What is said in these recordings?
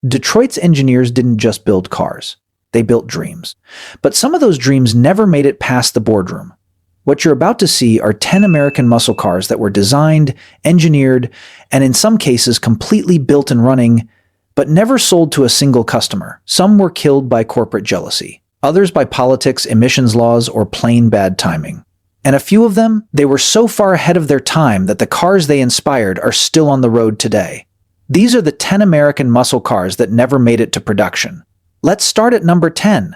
Detroit's engineers didn't just build cars. They built dreams. But some of those dreams never made it past the boardroom. What you're about to see are 10 American muscle cars that were designed, engineered, and in some cases completely built and running, but never sold to a single customer. Some were killed by corporate jealousy, others by politics, emissions laws, or plain bad timing. And a few of them, they were so far ahead of their time that the cars they inspired are still on the road today. These are the 10 American muscle cars that never made it to production. Let's start at number 10.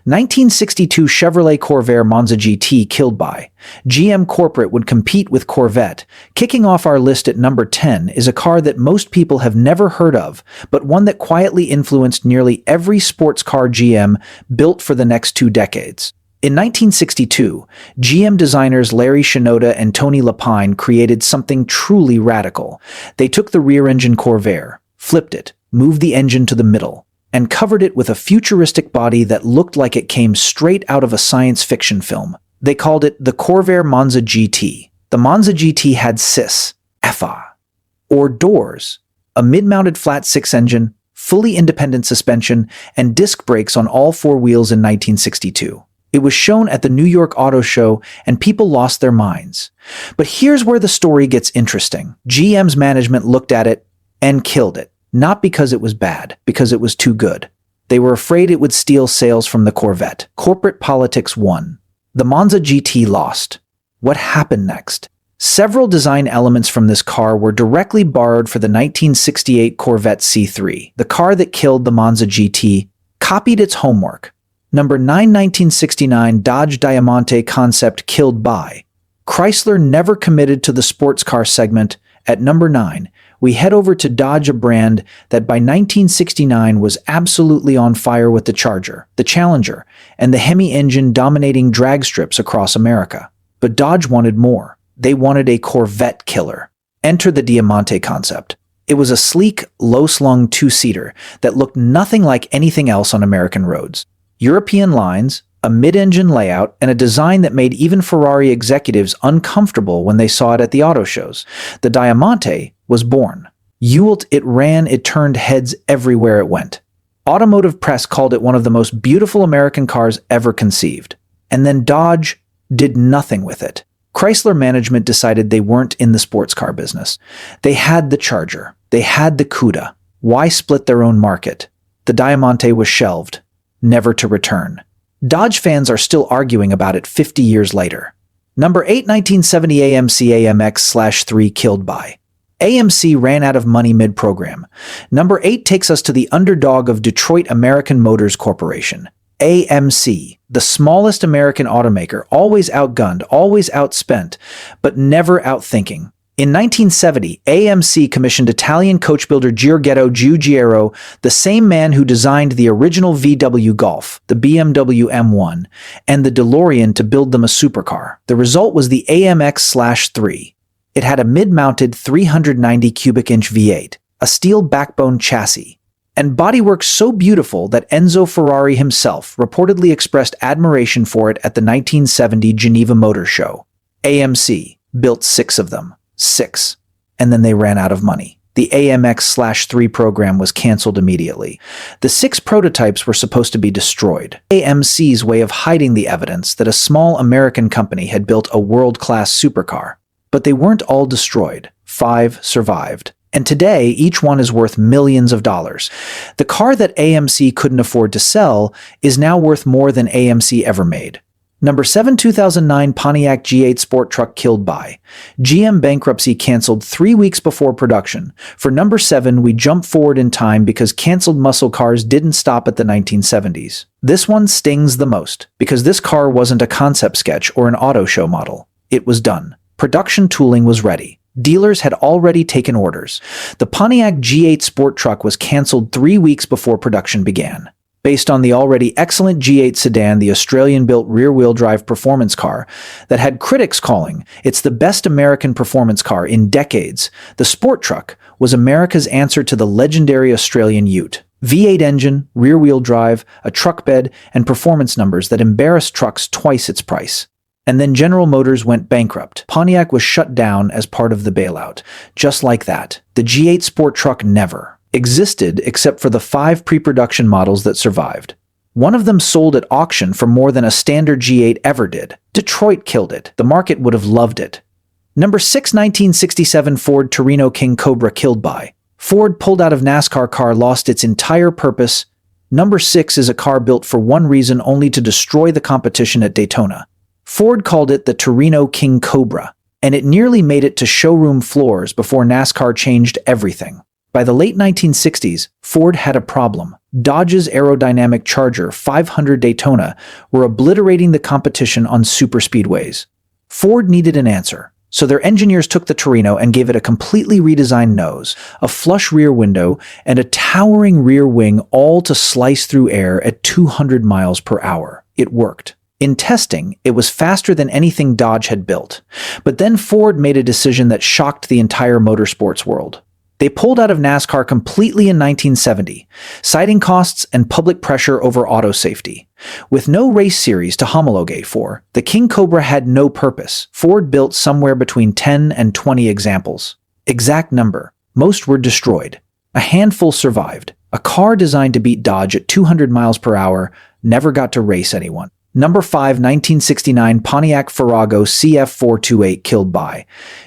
1962 Chevrolet Corvair Monza GT killed by. GM Corporate would compete with Corvette. Kicking off our list at number 10 is a car that most people have never heard of, but one that quietly influenced nearly every sports car GM built for the next 2 decades. In 1962, GM designers Larry Shinoda and Tony Lapine created something truly radical. They took the rear-engine Corvair, flipped it, moved the engine to the middle, and covered it with a futuristic body that looked like it came straight out of a science fiction film. They called it the Corvair Monza GT. The Monza GT had SIS, FA, or doors, a mid-mounted flat 6 engine, fully independent suspension, and disc brakes on all 4 wheels in 1962. It was shown at the New York Auto Show, and people lost their minds. But here's where the story gets interesting. GM's management looked at it and killed it. Not because it was bad, because it was too good. They were afraid it would steal sales from the Corvette. Corporate politics won. The Monza GT lost. What happened next? Several design elements from this car were directly borrowed for the 1968 Corvette C3. The car that killed the Monza GT copied its homework. Number 9, 1969 Dodge Diamante concept killed by. Chrysler never committed to the sports car segment. At number 9, we head over to Dodge, a brand that by 1969 was absolutely on fire with the Charger, the Challenger, and the Hemi engine dominating drag strips across America. But Dodge wanted more. They wanted a Corvette killer. Enter the Diamante concept. It was a sleek, low-slung 2-seater that looked nothing like anything else on American roads. European lines, a mid-engine layout, and a design that made even Ferrari executives uncomfortable when they saw it at the auto shows. The Diamante was born. It ran, it turned heads everywhere it went. Automotive press called it one of the most beautiful American cars ever conceived. And then Dodge did nothing with it. Chrysler management decided they weren't in the sports car business. They had the Charger. They had the Cuda. Why split their own market? The Diamante was shelved, never to return. Dodge fans are still arguing about it 50 years later. Number 8, 1970 AMC AMX/3 killed by. AMC ran out of money mid-program. Number 8 takes us to the underdog of Detroit American Motors Corporation. AMC, the smallest American automaker, always outgunned, always outspent, but never outthinking. In 1970, AMC commissioned Italian coach builder Giorgetto Giugiaro, the same man who designed the original VW Golf, the BMW M1, and the DeLorean to build them a supercar. The result was the AMX/3. It had a mid-mounted 390 cubic inch V8, a steel backbone chassis, and bodywork so beautiful that Enzo Ferrari himself reportedly expressed admiration for it at the 1970 Geneva Motor Show. AMC built 6 of them. 6. And then they ran out of money. The AMX/3 program was canceled immediately. The 6 prototypes were supposed to be destroyed. AMC's way of hiding the evidence that a small American company had built a world-class supercar. But they weren't all destroyed. 5 survived. And today, each one is worth millions of dollars. The car that AMC couldn't afford to sell is now worth more than AMC ever made. Number 7, 2009 Pontiac G8 Sport Truck killed by. GM bankruptcy canceled 3 weeks before production. For number 7, we jump forward in time because canceled muscle cars didn't stop at the 1970s. This one stings the most, because this car wasn't a concept sketch or an auto show model. It was done. Production tooling was ready. Dealers had already taken orders. The Pontiac G8 Sport Truck was canceled 3 weeks before production began. Based on the already excellent G8 sedan, the Australian-built rear-wheel drive performance car that had critics calling it's the best American performance car in decades, the Sport Truck was America's answer to the legendary Australian Ute. V8 engine, rear-wheel drive, a truck bed, and performance numbers that embarrassed trucks twice its price. And then General Motors went bankrupt. Pontiac was shut down as part of the bailout. Just like that, the G8 Sport Truck never, existed except for the 5 pre-production models that survived. One of them sold at auction for more than a standard G8 ever did. Detroit killed it. The market would have loved it. Number 6, 1967 Ford Torino King Cobra killed by. Ford pulled out of NASCAR car, lost its entire purpose. Number 6 is a car built for one reason only, to destroy the competition at Daytona. Ford called it the Torino King Cobra, and it nearly made it to showroom floors before NASCAR changed everything. By the late 1960s, Ford had a problem. Dodge's aerodynamic Charger 500 Daytona were obliterating the competition on superspeedways. Ford needed an answer, so their engineers took the Torino and gave it a completely redesigned nose, a flush rear window, and a towering rear wing, all to slice through air at 200 miles per hour. It worked. In testing, it was faster than anything Dodge had built. But then Ford made a decision that shocked the entire motorsports world. They pulled out of NASCAR completely in 1970, citing costs and public pressure over auto safety. With no race series to homologate for, the King Cobra had no purpose. Ford built somewhere between 10 and 20 examples. Exact number. Most were destroyed. A handful survived. A car designed to beat Dodge at 200 miles per hour never got to race anyone. Number 5, 1969 Pontiac Farrago CF428 killed by.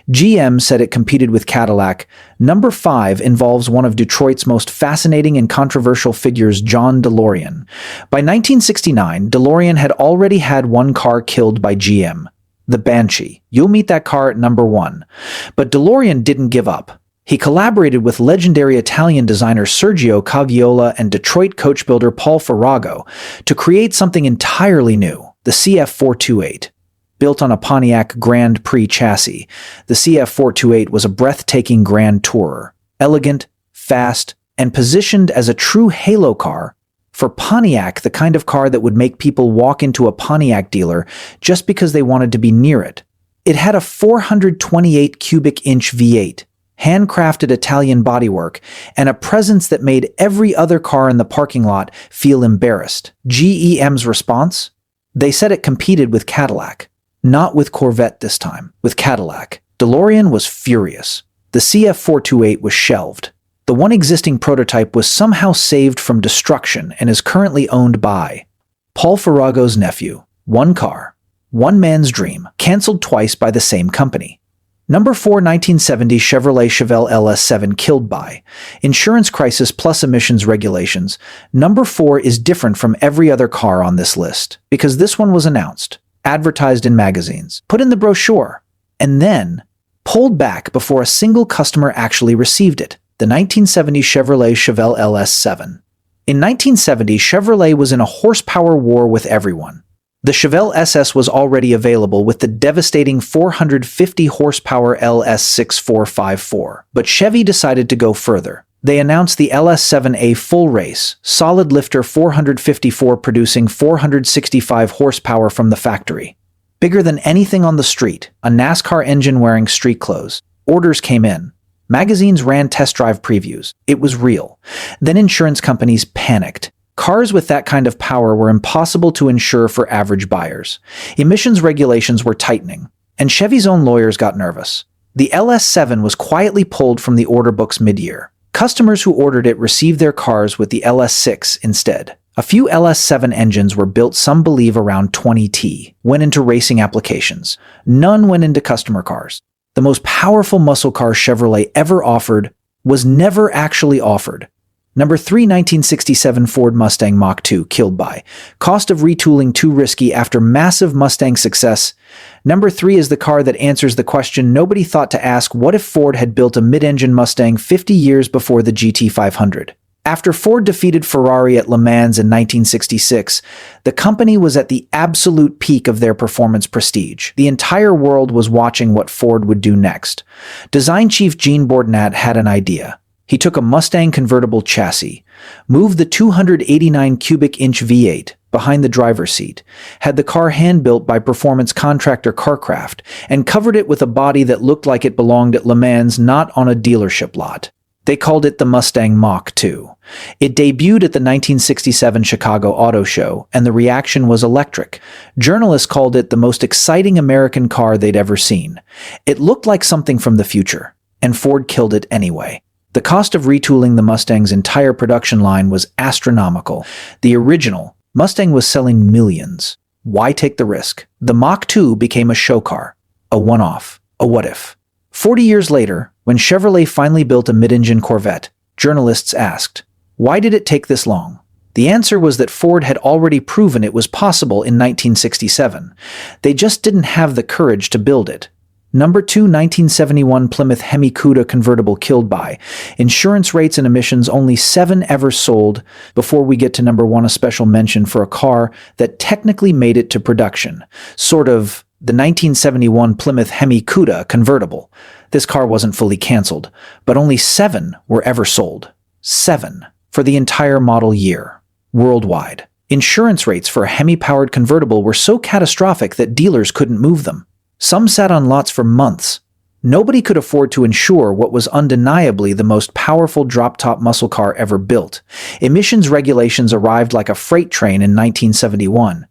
GM said it competed with Cadillac. Number 5 involves one of Detroit's most fascinating and controversial figures, John DeLorean. By 1969, DeLorean had already had one car killed by GM, the Banshee. You'll meet that car at number 1. But DeLorean didn't give up. He collaborated with legendary Italian designer Sergio Caviola and Detroit coach builder Paul Farrago to create something entirely new, the CF428. Built on a Pontiac Grand Prix chassis, the CF428 was a breathtaking grand tourer, elegant, fast, and positioned as a true halo car. For Pontiac, the kind of car that would make people walk into a Pontiac dealer just because they wanted to be near it. It had a 428 cubic inch V8, handcrafted Italian bodywork, and a presence that made every other car in the parking lot feel embarrassed. GEM's response? They said it competed with Cadillac. Not with Corvette this time, with Cadillac. DeLorean was furious. The CF428 was shelved. The one existing prototype was somehow saved from destruction and is currently owned by Paul Farrago's nephew. One car. One man's dream. Cancelled twice by the same company. Number 4, 1970 Chevrolet Chevelle LS7 killed by. Insurance crisis plus emissions regulations. Number 4 is different from every other car on this list, because this one was announced, advertised in magazines, put in the brochure, and then pulled back before a single customer actually received it. The 1970 Chevrolet Chevelle LS7. In 1970, Chevrolet was in a horsepower war with everyone. The Chevelle SS was already available with the devastating 450 horsepower LS6454, but Chevy decided to go further. They announced the LS7A full race, solid lifter 454 producing 465 horsepower from the factory. Bigger than anything on the street, a NASCAR engine wearing street clothes. Orders came in. Magazines ran test drive previews. It was real. Then insurance companies panicked. Cars with that kind of power were impossible to insure for average buyers. Emissions regulations were tightening, and Chevy's own lawyers got nervous. The LS7 was quietly pulled from the order books mid-year. Customers who ordered it received their cars with the LS6 instead. A few LS7 engines were built, some believe around 20T, went into racing applications. None went into customer cars. The most powerful muscle car Chevrolet ever offered was never actually offered. Number 3, 1967 Ford Mustang Mach-2 killed by. Cost of retooling too risky after massive Mustang success. Number 3 is the car that answers the question nobody thought to ask: what if Ford had built a mid-engine Mustang 50 years before the GT500? After Ford defeated Ferrari at Le Mans in 1966, the company was at the absolute peak of their performance prestige. The entire world was watching what Ford would do next. Design chief Gene Bordenat had an idea. He took a Mustang convertible chassis, moved the 289 cubic inch V8 behind the driver's seat, had the car hand-built by performance contractor Carcraft, and covered it with a body that looked like it belonged at Le Mans, not on a dealership lot. They called it the Mustang Mach-2. It debuted at the 1967 Chicago Auto Show, and the reaction was electric. Journalists called it the most exciting American car they'd ever seen. It looked like something from the future, and Ford killed it anyway. The cost of retooling the Mustang's entire production line was astronomical. The original Mustang was selling millions. Why take the risk? The Mach 2 became a show car, a one-off, a what-if. 40 years later, when Chevrolet finally built a mid-engine Corvette, journalists asked, why did it take this long? The answer was that Ford had already proven it was possible in 1967. They just didn't have the courage to build it. Number 2, 1971 Plymouth Hemi Cuda convertible killed by insurance rates and emissions, only 7 ever sold. Before we get to number 1, a special mention for a car that technically made it to production. Sort of the 1971 Plymouth Hemi Cuda convertible. This car wasn't fully canceled, but only 7 were ever sold. 7 for the entire model year. Worldwide. Insurance rates for a Hemi-powered convertible were so catastrophic that dealers couldn't move them. Some sat on lots for months. Nobody could afford to insure what was undeniably the most powerful drop-top muscle car ever built. Emissions regulations arrived like a freight train in 1971.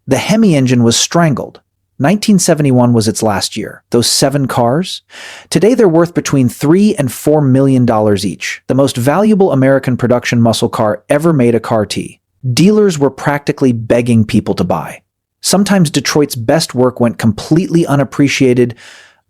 The Hemi engine was strangled. 1971 was its last year. Those 7 cars? Today they're worth between $3 and $4 million each. The most valuable American production muscle car ever made, a Car T. Dealers were practically begging people to buy. Sometimes Detroit's best work went completely unappreciated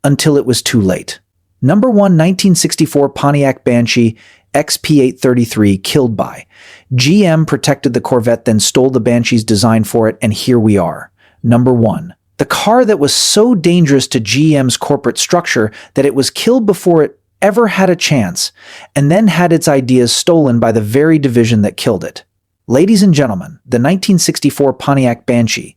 until it was too late. Number 1, 1964 Pontiac Banshee XP833 killed by. GM protected the Corvette, then stole the Banshee's design for it, and here we are. Number 1. The car that was so dangerous to GM's corporate structure that it was killed before it ever had a chance, and then had its ideas stolen by the very division that killed it. Ladies and gentlemen, the 1964 Pontiac Banshee.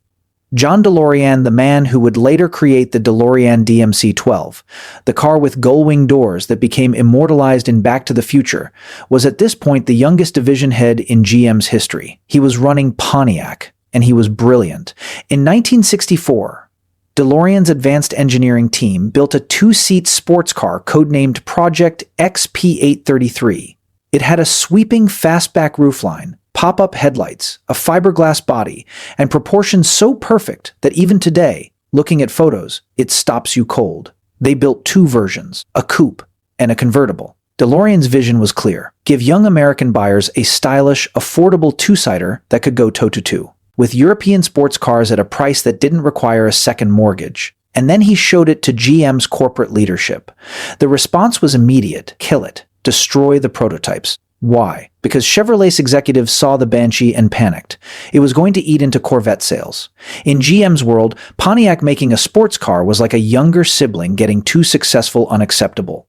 John DeLorean, the man who would later create the DeLorean DMC-12, the car with gull-wing doors that became immortalized in Back to the Future, was at this point the youngest division head in GM's history. He was running Pontiac, and he was brilliant. In 1964, DeLorean's advanced engineering team built a 2-seat sports car codenamed Project XP833. It had a sweeping fastback roofline, pop-up headlights, a fiberglass body, and proportions so perfect that even today, looking at photos, it stops you cold. They built 2 versions, a coupe and a convertible. DeLorean's vision was clear: give young American buyers a stylish, affordable 2-seater that could go toe-to-toe with European sports cars at a price that didn't require a second mortgage. And then he showed it to GM's corporate leadership. The response was immediate: kill it, destroy the prototypes. Why? Because Chevrolet's executives saw the Banshee and panicked. It was going to eat into Corvette sales. In GM's world, Pontiac making a sports car was like a younger sibling getting too successful unacceptable.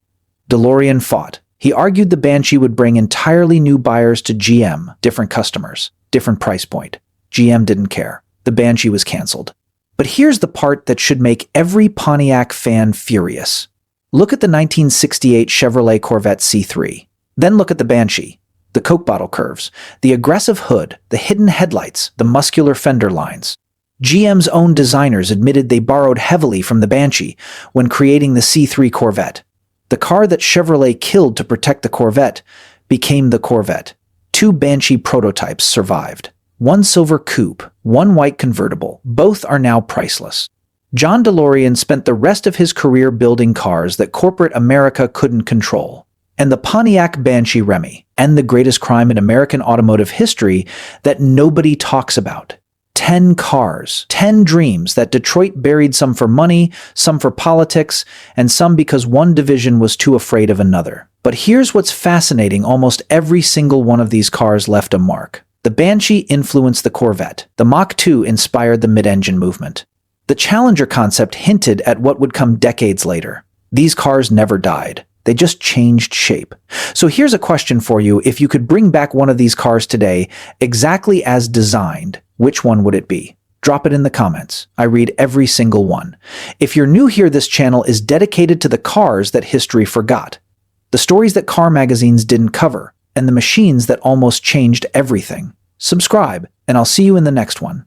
DeLorean fought. He argued the Banshee would bring entirely new buyers to GM, different customers, different price point. GM didn't care. The Banshee was canceled. But here's the part that should make every Pontiac fan furious. Look at the 1968 Chevrolet Corvette C3. Then look at the Banshee, the Coke bottle curves, the aggressive hood, the hidden headlights, the muscular fender lines. GM's own designers admitted they borrowed heavily from the Banshee when creating the C3 Corvette. The car that Chevrolet killed to protect the Corvette became the Corvette. 2 Banshee prototypes survived. 1 silver coupe, 1 white convertible. Both are now priceless. John DeLorean spent the rest of his career building cars that corporate America couldn't control. And the Pontiac Banshee Remy, and the greatest crime in American automotive history that nobody talks about. 10 cars, 10 dreams that Detroit buried, some for money, some for politics, and some because one division was too afraid of another. But here's what's fascinating: almost every single one of these cars left a mark. The Banshee influenced the Corvette. The Mach 2 inspired the mid-engine movement. The Challenger concept hinted at what would come decades later. These cars never died. They just changed shape. So here's a question for you: if you could bring back one of these cars today, exactly as designed, which one would it be? Drop it in the comments. I read every single one. If you're new here, this channel is dedicated to the cars that history forgot, the stories that car magazines didn't cover, and the machines that almost changed everything. Subscribe, and I'll see you in the next one.